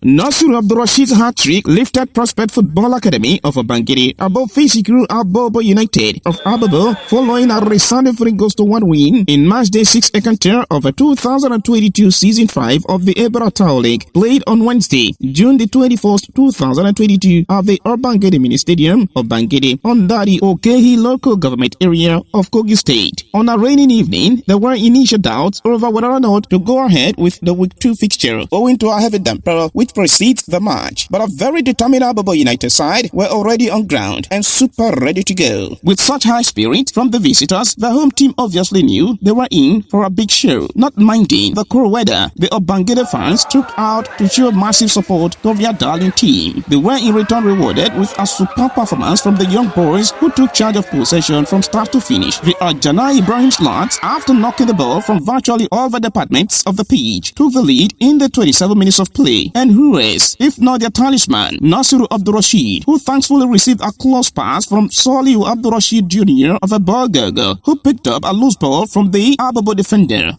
Nasiru Abdurrashid's hat-trick lifted Prospect Football Academy of Obangede above physical Abobo United of Abobo following a resounding 3-1 win in Matchday 6 encounter of the 2022 Season 5 of the Ebira Tao League, played on Wednesday, June the 21st, 2022 at the Obangede Mini Stadium, Obangede, under the Okehi local government area of Kogi State. On a rainy evening, there were initial doubts over whether or not to go ahead with the Week 2 fixture, owing to a heavy damper which precedes the match. But a very determined Abobo United side were already on ground and super ready to go. With such high spirit from the visitors, the home team obviously knew they were in for a big show. Not minding the cool weather, the Obangede fans took out to show massive support to their darling team. They were in return rewarded with a superb performance from the young boys who took charge of possession from start to finish. The Ajana Ibrahim's lads, after knocking the ball from virtually all the departments of the pitch, took the lead in the 27 minutes of play. And who is, if not their talisman, Nasiru Abdurrashid, who thankfully received a close pass from Soliu Abdurrashid Jr. of a Bulgaga, who picked up a loose ball from the Abobo defender.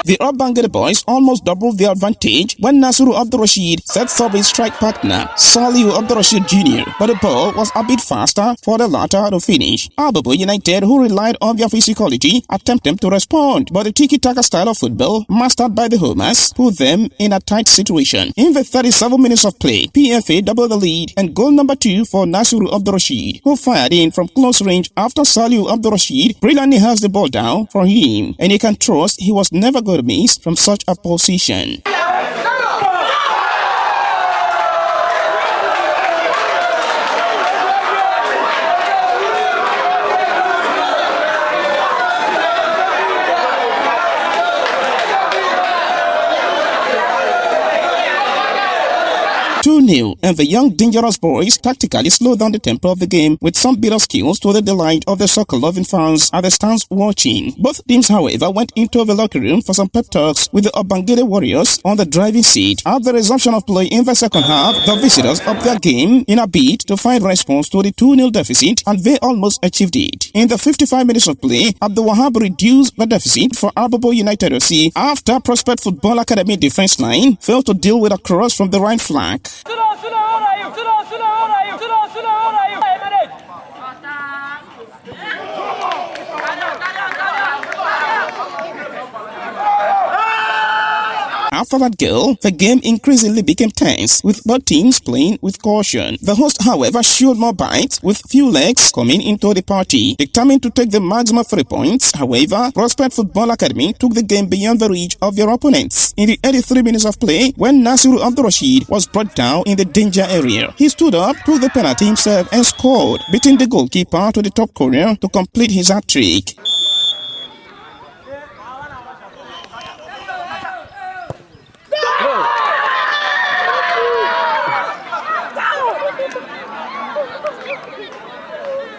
The Obangede boys almost doubled their advantage when Nasiru Abdurrashid sets up his strike partner, Soliu Abdurrashid Jr., but the ball was a bit faster for the latter to finish. Abobo United, who relied on their physicality, attempted to respond, but the tiki-taka style of football, mastered by the homers, put them in a tight situation. In the 37 minutes of play, PFA doubled the lead and goal number 2 for Nasiru Abdurrashid, who fired in from close range after Soliu Abdurrashid brilliantly has the ball down for him, and he can trust he was never going to miss from such a position. And the young dangerous boys tactically slowed down the tempo of the game with some bit of skills to the delight of the soccer-loving fans at the stands watching. Both teams, however, went into the locker room for some pep talks with the Obangede Warriors on the driving seat. At the resumption of play in the second half, the visitors upped their game in a bid to find response to the 2-0 deficit, and they almost achieved it. In the 55 minutes of play, Abdul Wahab reduced the deficit for Abobo United FC after Prospect Football Academy defense line failed to deal with a cross from the right flank. After that goal, the game increasingly became tense, with both teams playing with caution. The host, however, showed more bites, with few legs coming into the party. Determined to take the maximum 3 points, however, Prospect Football Academy took the game beyond the reach of their opponents. In the 83 minutes of play, when Nasiru Abdurrashid was brought down in the danger area, he stood up, took the penalty himself and scored, beating the goalkeeper to the top corner to complete his hat-trick.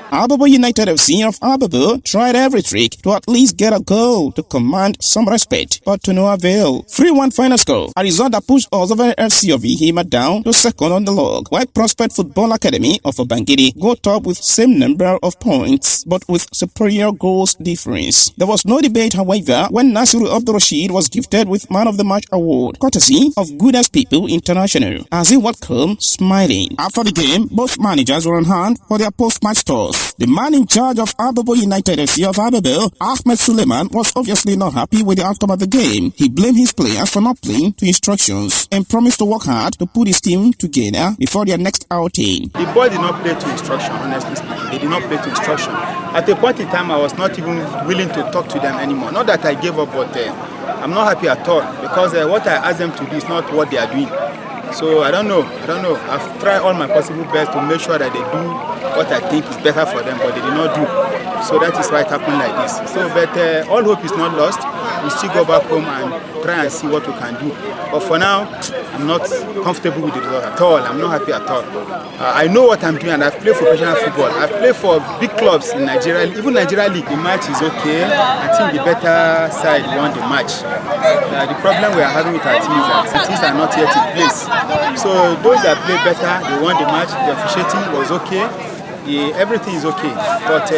Abobo United FC of Abobo tried every trick to at least get a goal to command some respect, but to no avail. 3-1 final score, a result that pushed Ozover FC of Ihima down to second on the log, while Prospect Football Academy of Obangede go top with same number of points, but with superior goals difference. There was no debate, however, when Nasiru Abdurrashid was gifted with Man of the Match award, courtesy of Good As People International, as he walked home smiling. After the game, both managers were on hand for their post-match tours. The man in charge of Abobo United FC of Abobo, Ahmed Suleiman, was obviously not happy with the outcome of the game. He blamed his players for not playing to instructions and promised to work hard to put his team together before their next outing. The boys did not play to instruction, honestly speaking. They did not play to instruction. At a point in time, I was not even willing to talk to them anymore. Not that I gave up, but I'm not happy at all, because what I asked them to do is not what they are doing. So I don't know. I've tried all my possible best to make sure that they do what I think is better for them, but they did not do. So that is why it happened like this. So, but all hope is not lost. we still go back home and try and see what we can do. But for now, I'm not comfortable with the result at all. I'm not happy at all. I know what I'm doing, and I've played for professional football. I've played for big clubs in Nigeria, even Nigeria League. The match is okay. I think the better side won the match. The problem we are having with our team is that the teams are not yet in place. So those that play better, they won the match. The officiating was okay. Everything is okay. But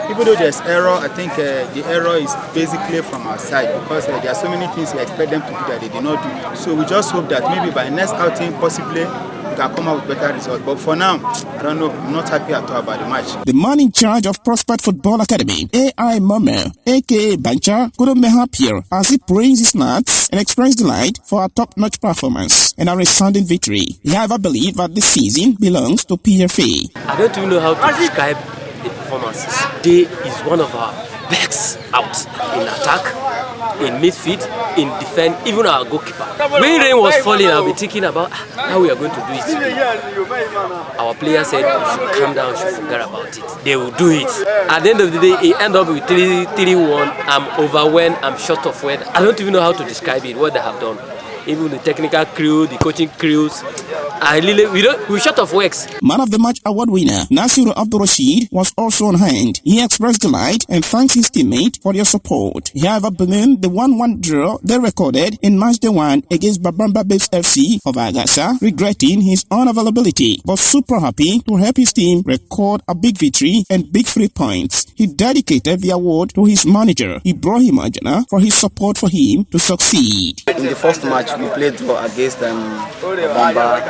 even though there's error, I think the error is basically from our side, because there are so many things we expect them to do that they did not do. So we just hope that maybe by next outing, possibly, we can come out with better results. But for now, I don't know. I'm not happy at all about the match. The man in charge of Prospect Football Academy, AI Mama, aka Bancha, couldn't be happier as he praised his lads and expressed delight for a top-notch performance and a resounding victory. He however believed that this season belongs to PFA. I don't even know how to describe the performances. They is one of our best out in attack, in midfield, in defense, even our goalkeeper. When rain was falling, I'll be thinking about how we are going to do it. Our players said we should calm down, we should forget about it. They will do it. At the end of the day, it ended up with 3-1. I'm overwhelmed, I'm short of words. I don't even know how to describe it, what they have done. Even the technical crew, the coaching crews, we're short of works. Man of the Match award winner Nasiru Abdul Rashid was also on hand. He expressed delight and thanked his teammate for their support. He however bemoaned the 1-1 draw they recorded in Matchday 1 against Babamba Babes FC of Agasa, regretting his unavailability, but super happy to help his team record a big victory and big 3 points. He dedicated the award to his manager, Ibrahim Ajana, for his support for him to succeed. In the first match, we played draw against Babamba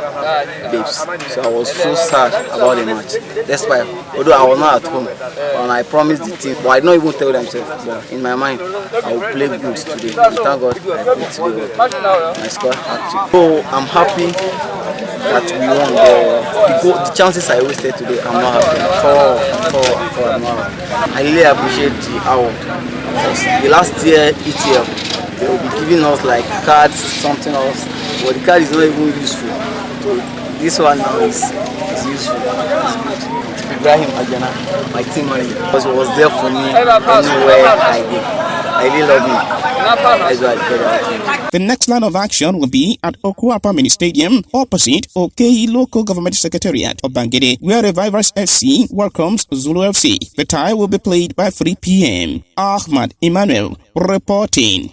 Babes, so I was so sad about the match. That's why, although I was not at home, and I promised the team, but I don't even tell them, but in my mind, I will play good today. Thank God I played today. I scored hat-trick. So I'm happy that we won. The chances I wasted today, I'm not happy at all. I'm not happy. I really appreciate the award. The last year ETL, they will be giving us like cards, something else, but the card is not even useful. This one now is useful. Ibrahim Ajana, my team manager, because he was there for me anywhere I go. I really love him. That's why I played. The next line of action will be at Okuapa Mini Stadium opposite Okei Local Government Secretariat of Obangede, where Revivers FC welcomes Zulu FC. The tie will be played by 3 p.m. Ahmad Emmanuel reporting.